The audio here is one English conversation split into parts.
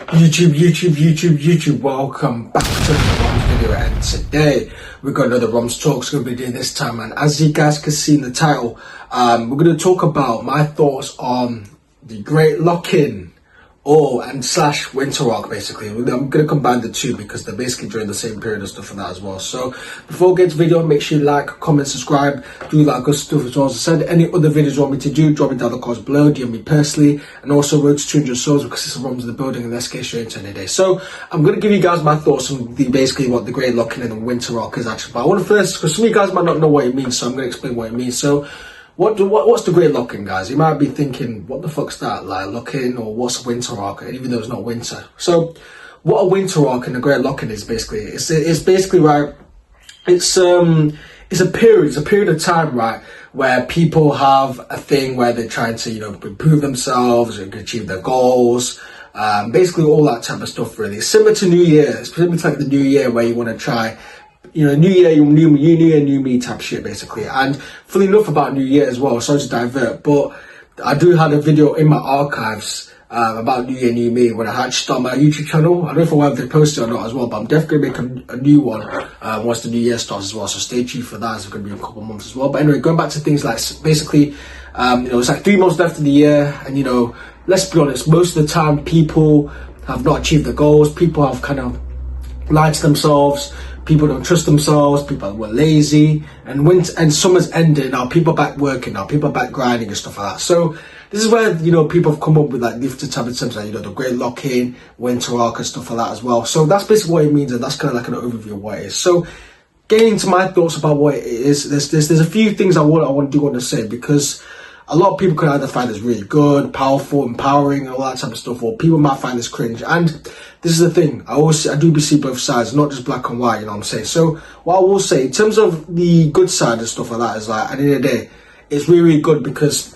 YouTube, welcome back to the Romz video, and today we've got another Romz talks we're going to be doing this time, and as you guys can see in the title, we're going to talk about my thoughts on the Great Lock-In and slash Winter Rock. Basically, I'm going to combine the two because they're basically during the same period and stuff like that as well. So before we get to the video, make sure you like, comment, subscribe, do that good stuff as well. As I said, any other videos you want me to do, drop me down the comments below, DM me personally, and also road to 200 souls because it's a Romz in the building, and let's get straight into it today. So I'm going to give you guys my thoughts on basically what the Great Lock-In and the Winter Rock is actually. But I want to first, because some of you guys might not know what it means, so I'm going to explain what it means. So what's the Great Lock-In, guys? You might be thinking, what the fuck's that? Like, Lock-In, or what's Winter Rock? Even though it's not winter. So what a Winter Rock and a Great Lock-In is basically, it's basically, right, it's a period of time, right, where people have a thing where they're trying to, improve themselves and achieve their goals. Basically all that type of stuff, really. Similar to New Year. It's similar to like the New Year, where you want to try, New Year, new year, new me type shit, basically. And funny enough about New Year as well, sorry to divert, but I do have a video in my archives about New Year, new me, when I had to start my YouTube channel. I don't know if I will have to post it or not as well, but I'm definitely going to make a new one once the new year starts as well, so stay tuned for that. It's going to be a couple of months as well. But anyway, going back to things like, basically, it's like 3 months left of the year, and let's be honest, most of the time people have not achieved their goals. People have kind of lied to themselves. People don't trust themselves. People were lazy, and summer's ended now. People are back working now. People are back grinding and stuff like that. So this is where people have come up with like different type of terms, like the Great Lock-In, Winter Rock, and stuff like that as well. So that's basically what it means, and that's kind of like an overview of what it is. So getting into my thoughts about what it is, there's a few things I want to say, because a lot of people could either find this really good, powerful, empowering, and all that type of stuff, or people might find this cringe. And this is the thing, I do see both sides, not just black and white, you know what I'm saying? So what I will say, in terms of the good side and stuff like that, is like, at the end of the day, it's really, really good, because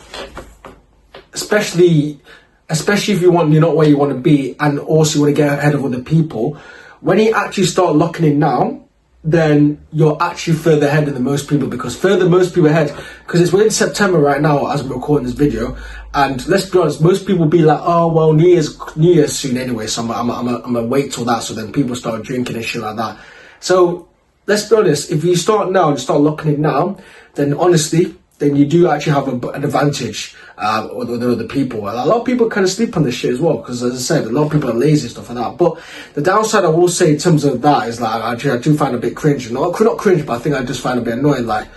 especially if you're not where you want to be, and also you want to get ahead of other people, when you actually start locking in now, then you're actually further ahead than most people, because it's within September right now as I'm recording this video, and let's be honest, most people will be like, oh well, New Year's soon anyway, so I'm gonna wait till that, so then people start drinking and shit like that. So let's be honest, if you start now and start locking it now, then honestly, then you do actually have an advantage with other people. And a lot of people kind of sleep on this shit as well, because as I said, a lot of people are lazy and stuff like that. But the downside I will say in terms of that is, like, I do find a bit cringe. Not cringe, but I think I just find a bit annoying. Like,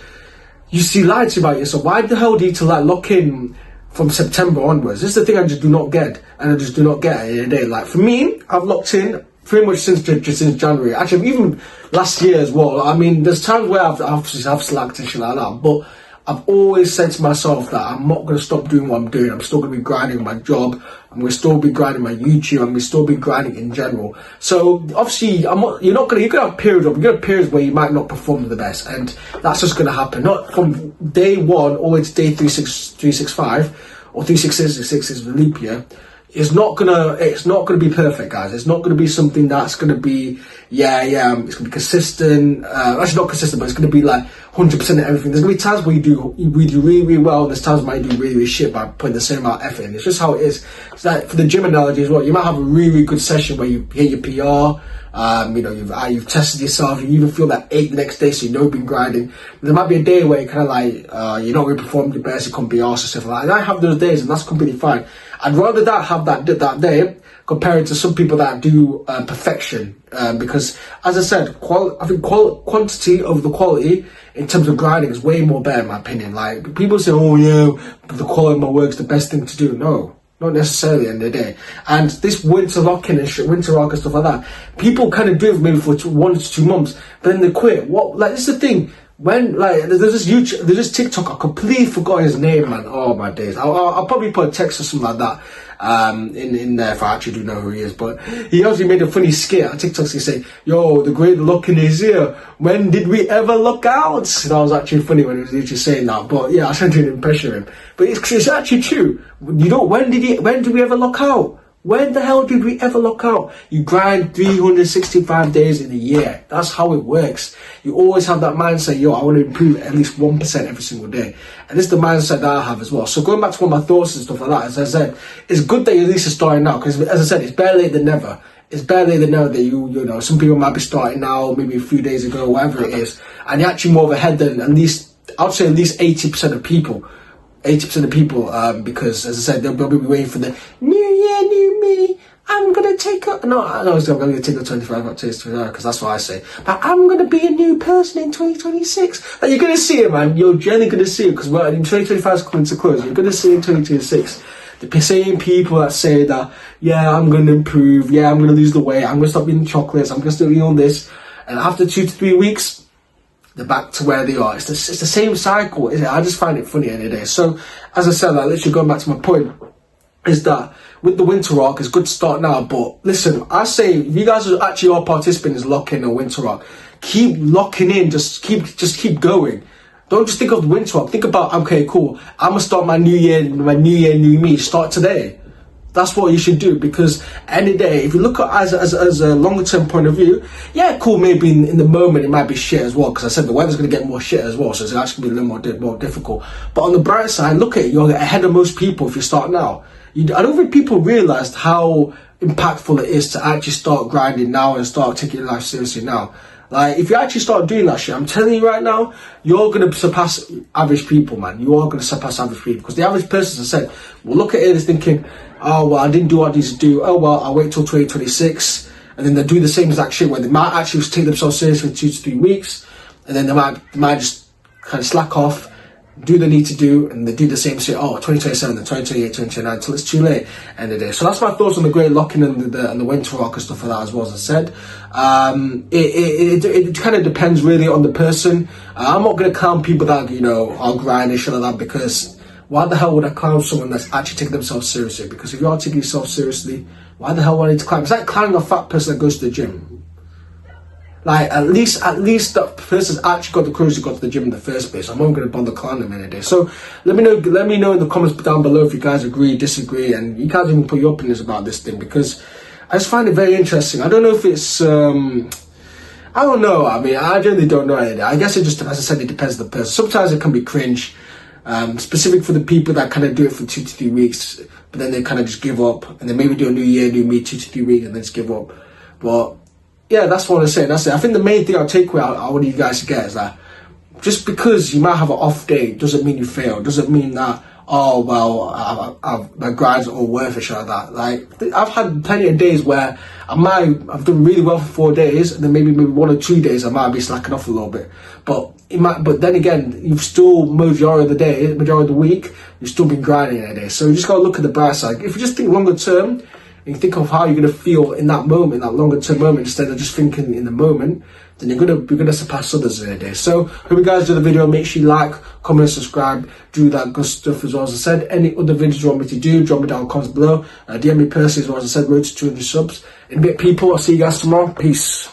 you see lies about yourself. Why the hell do you need to like lock in from September onwards? This is the thing I just do not get, and I just do not get at the end of the day. Like, for me, I've locked in pretty much since January. Actually, even last year as well. I mean, there's times where I've slacked and shit like that, but I've always said to myself that I'm not going to stop doing what I'm doing. I'm still going to be grinding my job. I'm going to still be grinding my YouTube. I'm going to still be grinding in general. So obviously, you're going to have periods where you might not perform the best, and that's just going to happen. Not from day one all the way to day 365 or 366 is the leap year. It's not gonna be perfect, guys. It's not gonna be something that's gonna be, it's gonna be consistent. Actually not consistent, but it's gonna be like 100% of everything. There's gonna be times where we do really, really well, and there's times where you do really, really shit by putting the same amount of effort in. It's just how it is. It's like, for the gym analogy as well, you might have a really, really good session where you hit your PR, you've tested yourself, you even feel that ache the next day, so you've been grinding. But there might be a day where you kind of like, you're not really performing your best, you can't be arsed and stuff like that. And I have those days, and that's completely fine. I'd rather have that day compared to some people that do perfection, because as I said, I think quantity over the quality in terms of grinding is way more better in my opinion. Like, people say, oh yeah, the quality of my work's the best thing to do. No, not necessarily at the end of the day. And this Winter Lock-In and shit, Winter Rock and stuff like that, people kind of do it maybe for 1 to 2 months, but then they quit. This is the thing. When, like, there's this TikTok, I completely forgot his name, man. Oh my days. I'll probably put a text or something like that in there if I actually do know who he is. But he actually made a funny skit on TikTok. He said, yo, the Great Lock-In is here. When did we ever lock out? That was actually funny when he was literally saying that. But yeah, I sent you an impression of him. But it's actually true. When did we ever lock out? When the hell did we ever lock out? You grind 365 days in a year. That's how it works. You always have that mindset, yo, I want to improve at least 1% every single day. And this is the mindset that I have as well. So going back to one of my thoughts and stuff like that, as I said, it's good that you at least are starting now, because as I said, it's better late than never. It's better late than never that you know, some people might be starting now, maybe a few days ago, whatever it is, and you're actually more of ahead than at least, I'd say at least 80% of people. 80% of people, because as I said, they'll probably be waiting for the new year, new me. I'm gonna take up. No, I'm gonna take up 25, not 25, because that's what I say. But I'm gonna be a new person in 2026. Like, you're gonna see it, man. You're generally gonna see it, because well, in 2025 is coming to close. You're gonna see in 2026 the same people that say that, yeah, I'm gonna improve, yeah, I'm gonna lose the weight, I'm gonna stop eating chocolates, I'm gonna stop eating all this, and after 2 to 3 weeks, they're back to where they are. It's the same cycle, isn't it? I just find it funny any day. So, as I said, like, literally going back to my point, is that with the winter rock, it's good to start now. But listen, I say, if you guys are actually all participating in lock in a winter rock, keep locking in. Just keep going. Don't just think of the winter rock. Think about, okay, cool, I'm gonna start my new year, new me. Start today. That's what you should do, because any day, if you look at it as a longer term point of view, yeah, cool, maybe in the moment it might be shit as well, because I said the weather's going to get more shit as well, so it's actually going to be a little more difficult. But on the bright side, look at it, you're ahead of most people if you start now. I don't think people realised how impactful it is to actually start grinding now and start taking life seriously now. Like, if you actually start doing that shit, I'm telling you right now, you're going to surpass average people, man. You are going to surpass average people. Because the average person, as I said, will look at it and thinking, oh, well, I didn't do what I need to do. Oh, well, I'll wait till 2026. And then they do the same exact shit where they might actually take themselves seriously for 2 to 3 weeks. And then they might just kind of slack off, do what they need to do, and they do the same shit. Oh, 2027, then 2028, 2029, until it's too late. End of the day. So that's my thoughts on the great locking and the winter rock and stuff like that as well, as I said. It kind of depends really on the person. I'm not going to clown people that, you know, are grinding shit like that, because why the hell would I clown someone that's actually taking themselves seriously? Because if you are taking yourself seriously, why the hell would I need to clown? It's like clowning a fat person that goes to the gym. Like, at least that person's actually got the courage to go to the gym in the first place. I'm not going to bother clowning them in a day. So let me know in the comments down below if you guys agree, disagree, and you guys even put your opinions about this thing, because I just find it very interesting. I don't know if it's I don't know. I mean, I generally don't know anything. I guess it just, as I said, it depends on the person. Sometimes it can be cringe, specific for the people that kind of do it for 2 to 3 weeks, but then they kind of just give up, and then maybe do a new year, new me, 2 to 3 weeks, and then just give up. But yeah, that's what I'm saying. That's it. I think the main thing I'll take away, I want you guys to get, is that just because you might have an off day doesn't mean you fail. Doesn't mean that, oh, well, my grinds are all worth it, shit like that. Like, I've had plenty of days where I've done really well for 4 days, and then maybe 1 or 2 days I might be slacking off a little bit. But then again, you've still, majority of the week, you've still been grinding a day. So you just gotta look at the bright side. If you just think longer term, and you think of how you're gonna feel in that moment, that longer term moment, instead of just thinking in the moment, then you're gonna surpass others in a day. So hope you guys do the video. Make sure you like, comment, subscribe, do that good stuff as well. As I said, any other videos you want me to do, drop me down in the comments below. DM me personally as well. As I said, road to 200 subs. In a bit, people. I'll see you guys tomorrow. Peace.